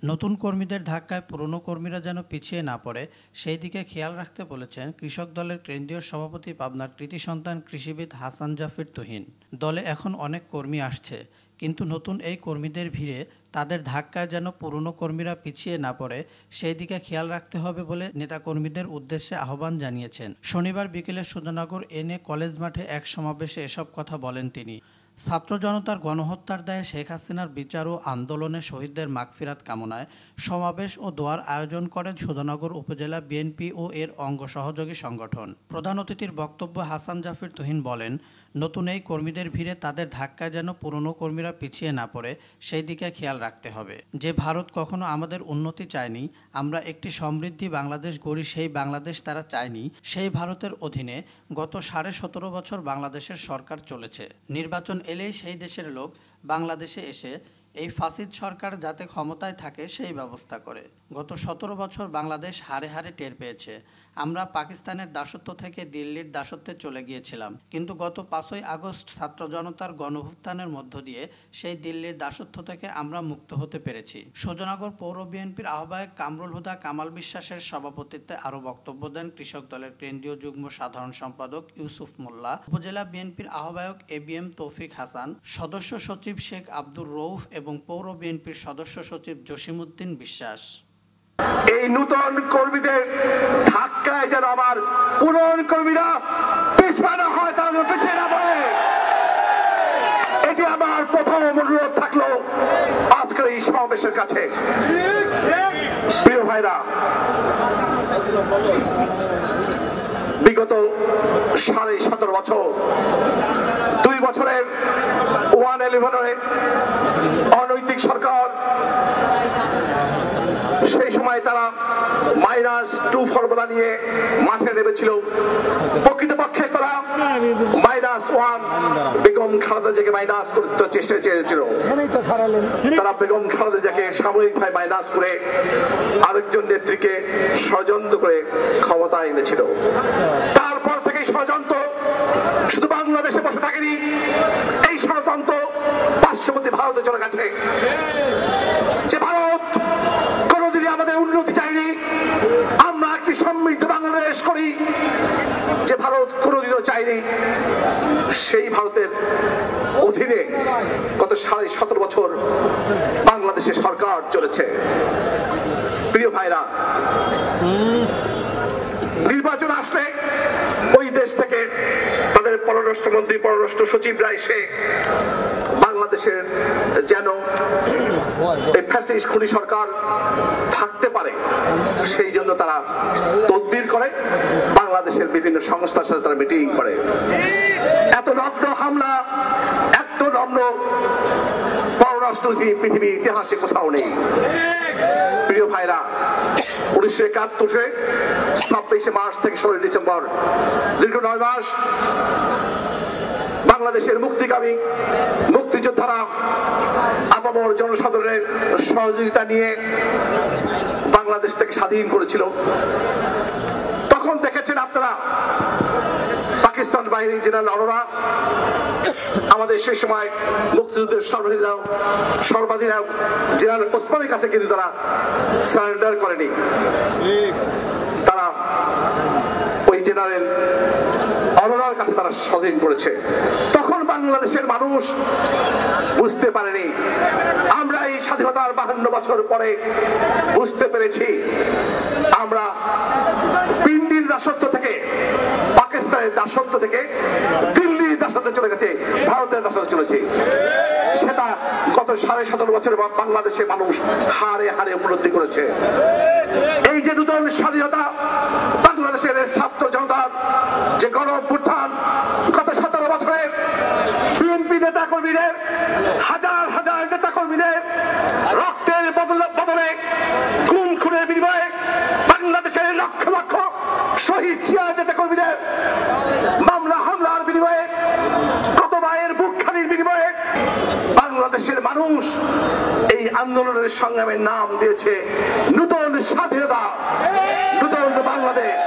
নতুন কর্মীদের ধাক্কায় পুরনো কর্মীরা যেন পিছিয়ে না পড়ে সেই দিকে খেয়াল রাখতে বলেছেন কৃষক দলের কেন্দ্রীয় সভাপতি পাবনার কৃতি সন্তান কৃষিবিদ হাসান জাফর তুহিন। দলে এখন অনেক কর্মী আসছে, কিন্তু নতুন এই কর্মীদের ভিড়ে তাদের ধাক্কায় যেন পুরনো কর্মীরা পিছিয়ে না পড়ে সেই দিকে খেয়াল রাখতে হবে বলে নেতাকর্মীদের উদ্দেশ্যে আহ্বান জানিয়েছেন। শনিবার বিকেলে সুধানগর এনএ কলেজ মাঠে এক সমাবেশে এসব কথা বলেন তিনি। ছাত্র জনতার গণহত্যার দায়ে শেখ হাসিনার বিচার ও আন্দোলনে শহীদদের মাগফিরাত কামনায় সমাবেশ ও দোয়ার আয়োজন করে সুধানগর উপজেলা বিএনপি ও এর অঙ্গ সহযোগী সংগঠন। প্রধান অতিথির বক্তব্য হাসান জাফর তুহিন বলেন, নতুন এই কর্মীদের ভিড়ে তাদের ধাক্কায় যেন পুরনো কর্মীরা পিছিয়ে না পড়ে সেই দিকে খেয়াল রাখতে হবে। যে ভারত কখনো আমাদের উন্নতি চায়নি, আমরা একটি সমৃদ্ধি বাংলাদেশ গড়ি, সেই বাংলাদেশ তারা চায়নি। সেই ভারতের অধীনে গত 17.5 বছর বাংলাদেশের সরকার চলেছে। নির্বাচন এলেই সেই দেশের লোক বাংলাদেশে এসে এই ফাসিদ সরকার যাতে ক্ষমতায় থাকে সেই ব্যবস্থা করে। গত 17 বছর বাংলাদেশ হারে হারে টের পেয়েছে। আমরা পাকিস্তানের দাসত্ব থেকে দিল্লির দাসত্বে চলে গিয়েছিলাম, কিন্তু গত 5ই আগস্ট ছাত্র জনতার গণঅভ্যুত্থানের মধ্য দিয়ে সেই দিল্লির দাসত্ব থেকে আমরা মুক্ত হতে পেরেছি। সুধানগর পৌর বিএনপির আহ্বায়ক কামরুল হুদা কামাল বিশ্বাসের সভাপতিত্বে আরও বক্তব্য দেন কৃষক দলের কেন্দ্রীয় যুগ্ম সাধারণ সম্পাদক ইউসুফ মোল্লা, উপজেলা বিএনপির আহ্বায়ক এবিএম তৌফিক হাসান, সদস্য সচিব শেখ আব্দুর রৌফ এবং পৌর বিএনপির সদস্য সচিব জসিমউদ্দিন বিশ্বাস। এই নতুন কর্মীদের ধাক্কায় যেন আমার পুরনো কর্মীরা পিছানো হয়, তারা যেন পিছিয়ে না পড়ে, এটি আমার প্রথম অনুরোধ থাকলো আজকের এই সমাবেশের কাছে। প্রিয় ভাইরা, বিগত 17.5 বছর, 2 বছরের 111 অনৈতিক সরকার, সেই সময় তারা -2 ফর্মুলা নিয়ে মাঠে নেমেছিল। প্রকৃতপক্ষে তারা -1 বেগম খালেদা জিয়াকে মাইনাস করতে চেষ্টা চেয়েছিল। তারা বেগম খালেদা জিয়াকে সাময়িকভাবে মাইনাস করে আরেকজন নেত্রীকে ষড়যন্ত্র করে ক্ষমতায় এনেছিল। তারপর থেকে ষড়যন্ত্র শুধু বাংলাদেশে বসে থাকেনি, এই ষড়যন্ত্র পার্শ্ববর্তী ভারতে চলে গেছে। যে ভারত কোনদিনই আমাদের উন্নতি চাইনি, আমরা কি সমৃদ্ধ বাংলাদেশ করি, যে ভারত কোনদিনও চাইনি, সেই ভারতের অধীনে গত 17.5 বছর বাংলাদেশের সরকার চলেছে। প্রিয় ভাইরা, নির্বাচন আসলে ওই দেশ থেকে তাদের পররাষ্ট্রমন্ত্রী, পররাষ্ট্র সচিবরা এসে বাংলাদেশের যেন এই ফ্যাসিস্ট খুনি সরকার থাকতে পারে সেই জন্য তারা তদবির করে, বাংলাদেশের বিভিন্ন সংস্থার সাথে তারা মিটিং করে। এত নগ্ন হামলা, এত নগ্ন পররাষ্ট্রনীতি পৃথিবীর ইতিহাসে কোথাও নেই। প্রিয় ভাইরা, 1971 26 মার্চ থেকে 16 ডিসেম্বর দীর্ঘ 9 মাস বাংলাদেশের মুক্তিকামী মুক্তিযোদ্ধারা আপামর জনসাধারণের সহযোগিতা নিয়ে বাংলাদেশ থেকে স্বাধীন করেছিল। তখন দেখেছেন আপনারা পাকিস্তান বাহিনী জেনারেল অরোরা আমাদের সেই সময় মুক্তিযুদ্ধের সর্বাধিনায়ক জেনারেল ওসমানের কাছে কিন্তু তারা সারেন্ডার করেনি। তারা ওই জেনারেল অরোরার কাছে তারা স্বাধীন করেছে। তখন বাংলাদেশের মানুষ বুঝতে পারেনি। আমরা এই স্বাধীনতার 52 বছর পরে বুঝতে পেরেছি আমরা পিন্ডির দাসত্ব থেকে, পাকিস্তানের দাসত্ব থেকে দিল্লির দাসত্বে চলে গেছে, ভারতের দাসত্বে চলেছে। সেটা গত 17.5 বছর বাংলাদেশের মানুষ হারে হারে উপলব্ধি করেছে। এই যে নতুন স্বাধীনতা, বাংলাদেশের ছাত্র জনতার যে গণঅভ্যুত্থান, গত 17 বছরের বিএনপি নেতা কর্মীদের, হাজার হাজার নেতা কর্মীদের রক্তের বদলে, গুম খুনের বিনিময়ে, বাংলাদেশের লক্ষ লক্ষ শহীদ জিয়া নেতা কর্মীদের মামলা হামলার বিনিময়ে, কত মায়ের বুক খালির বিনিময়ে বাংলাদেশের মানুষ এই আন্দোলনের সংগ্রামের নাম দিয়েছে নতুন স্বাধীনতা, নতুন বাংলাদেশ।